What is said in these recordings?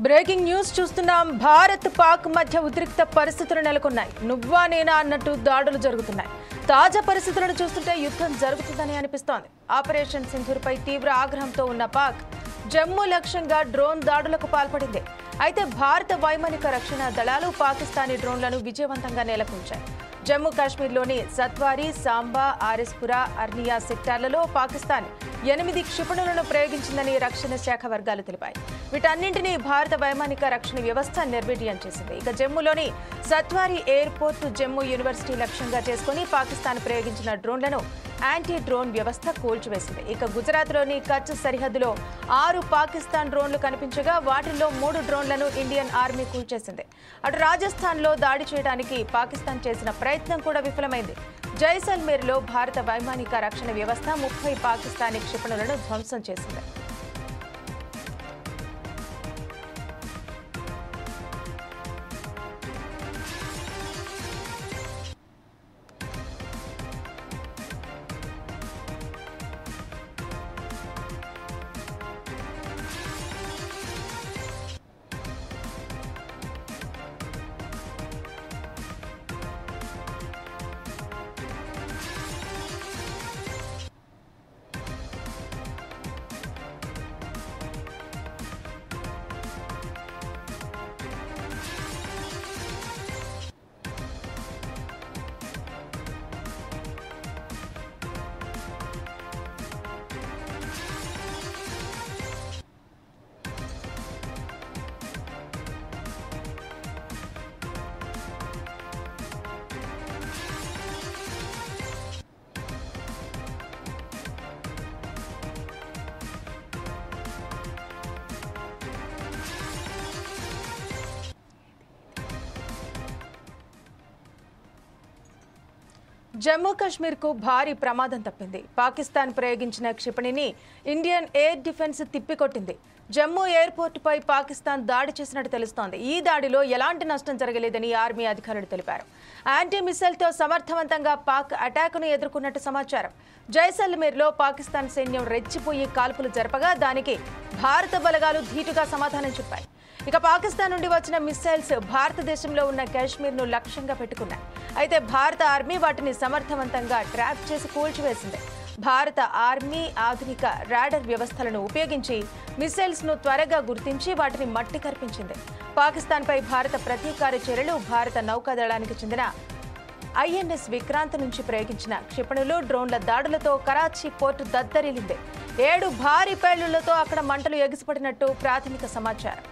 Breaking news చూస్తున్నాం. భారత్ పాక్ మధ్య ఉద్రిక్త పరిస్థితులు నెలకొన్నాయి. నువ్వా నేనా అన్నట్టు దాడులు జరుగుతున్నాయి. తాజా పరిస్థితులను చూస్తుంటే యుద్ధం జరుగుతుందని అనిపిస్తోంది. ఆపరేషన్ సింధూర్పై తీవ్ర ఆగ్రహంతో ఉన్న పాక్ జమ్మూ లక్ష్యంగా డ్రోన్ దాడులకు పాల్పడింది. అయితే భారత వైమానిక రక్షణ దళాలు పాకిస్తానీ డ్రోన్లను విజయవంతంగా నేలకూల్చాయి. జమ్మూ కాశ్మీర్లోని సత్వారి, సాంబా, ఆర్ఎస్పురా, అర్నియా సెక్టార్లలో పాకిస్తాన్ 8 క్షిపణులను ప్రయోగించిందని రక్షణ శాఖ వర్గాలు తెలిపాయి. వీటన్నింటినీ భారత వైమానిక రక్షణ వ్యవస్థ నిర్వీర్యం చేసింది. ఇక జమ్మూలోని సత్వారి ఎయిర్పోర్ట్, జమ్మూ యూనివర్సిటీ లక్ష్యంగా చేసుకుని పాకిస్తాన్ ప్రయోగించిన డ్రోన్లను యాంటీ డ్రోన్ వ్యవస్థ కూల్చివేసింది. ఇక గుజరాత్లోని కచ్ సరిహద్దులో 6 పాకిస్తాన్ డ్రోన్లు కనిపించగా వాటిల్లో 3 డ్రోన్లను ఇండియన్ ఆర్మీ కూల్చేసింది. అటు రాజస్థాన్లో దాడి చేయడానికి పాకిస్తాన్ చేసిన ప్రయత్నం కూడా విఫలమైంది. జైసల్మేర్లో భారత వైమానిక రక్షణ వ్యవస్థ 30 పాకిస్తానీ క్షిపణులను ధ్వంసం చేసింది. జమ్మూ కాశ్మీర్కు భారీ ప్రమాదం తప్పింది. పాకిస్తాన్ ప్రయోగించిన క్షిపణిని ఇండియన్ ఎయిర్ డిఫెన్స్ తిప్పికొట్టింది. జమ్మూ ఎయిర్పోర్టుపై పాకిస్తాన్ దాడి చేసినట్టు తెలుస్తోంది. ఈ దాడిలో ఎలాంటి నష్టం జరగలేదని ఆర్మీ అధికారులు తెలిపారు. యాంటీ మిసైల్తో సమర్థవంతంగా పాక్ అటాక్ను ఎదుర్కొన్నట్టు సమాచారం. జైసల్మేర్లో పాకిస్తాన్ సైన్యం రెచ్చిపోయి కాల్పులు జరపగా దానికి భారత బలగాలు ధీటుగా సమాధానం చెప్పాయి. ఇక పాకిస్తాన్ నుండి వచ్చిన మిసైల్స్ భారతదేశంలో ఉన్న కాశ్మీర్ను లక్ష్యంగా పెట్టుకున్నాయి. అయితే భారత ఆర్మీ వాటిని సమర్థవంతంగా ట్రాప్ చేసి కూల్చివేసింది. భారత ఆర్మీ ఆధునిక రాడార్ వ్యవస్థలను ఉపయోగించి మిసైల్స్ను త్వరగా గుర్తించి వాటిని మట్టి కర్పించింది. పాకిస్తాన్పై భారత ప్రతీకార చర్యలు భారత నౌకాదళానికి చెందిన ఐఎన్ఎస్ విక్రాంత్ నుంచి ప్రయోగించిన క్షిపణులు, డ్రోన్ల దాడులతో కరాచీ పోర్టు దద్దరిల్లింది. 7 భారీ పేలుళ్లతో అక్కడ మంటలు ఎగిసిపడినట్టు ప్రాథమిక సమాచారం.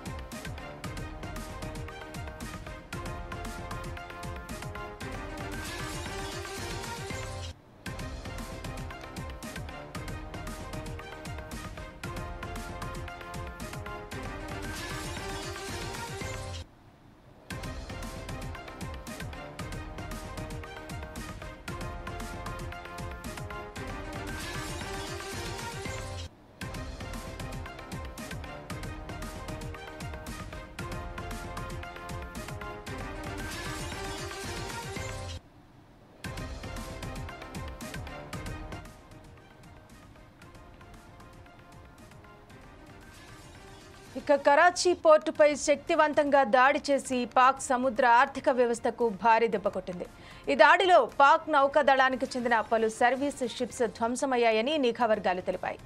ఇక కరాచీ పోర్టుపై శక్తివంతంగా దాడి చేసి పాక్ సముద్ర ఆర్థిక వ్యవస్థకు భారీ దెబ్బ కొట్టింది. ఈ దాడిలో పాక్ నౌకాదళానికి చెందిన పలు సర్వీస్ షిప్స్ ధ్వంసమయ్యాయని నిఘా వర్గాలు తెలిపాయి.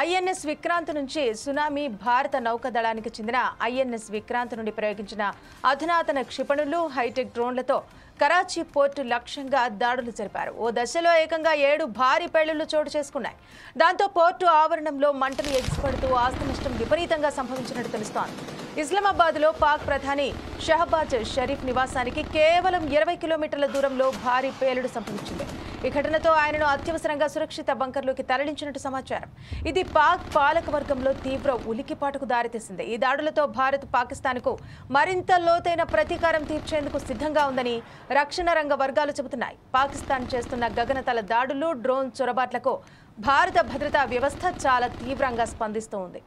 ఐఎన్ఎస్ విక్రాంత్ నుంచి సునామీ భారత నౌకాదళానికి చెందిన ఐఎన్ఎస్ విక్రాంత్ నుండి ప్రయోగించిన అధునాతన క్షిపణులు, హైటెక్ డ్రోన్లతో కరాచీ పోర్టు లక్ష్యంగా దాడులు జరిపారు. ఓ దశలో ఏకంగా 7 భారీ పేలుళ్లు చోటు చేసుకున్నాయి. దాంతో పోర్టు ఆవరణంలో మంటలు ఎగిసిపడుతూ ఆస్తి నష్టం విపరీతంగా సంభవించినట్టు తెలుస్తోంది. ఇస్లామాబాద్లో పాక్ ప్రధాని షహబాజ్ షరీఫ్ నివాసానికి కేవలం 20 కిలోమీటర్ల దూరంలో భారీ పేలుడు సంభవించింది. ఈ ఘటనతో ఆయనను అత్యవసరంగా సురక్షిత బంకర్లోకి తరలించినట్టు సమాచారం. ఇది పాక్ పాలక వర్గంలో తీవ్ర ఉలికిపాటుకు దారితీసింది. ఈ దాడులతో భారత్ పాకిస్తాన్కు మరింత లోతైన ప్రతీకారం తీర్చేందుకు సిద్ధంగా ఉందని రక్షణ రంగ వర్గాలు చెబుతున్నాయి. పాకిస్తాన్ చేస్తున్న గగనతల దాడులు, డ్రోన్ చొరబాట్లకు భారత భద్రతా వ్యవస్థ చాలా తీవ్రంగా స్పందిస్తోంది.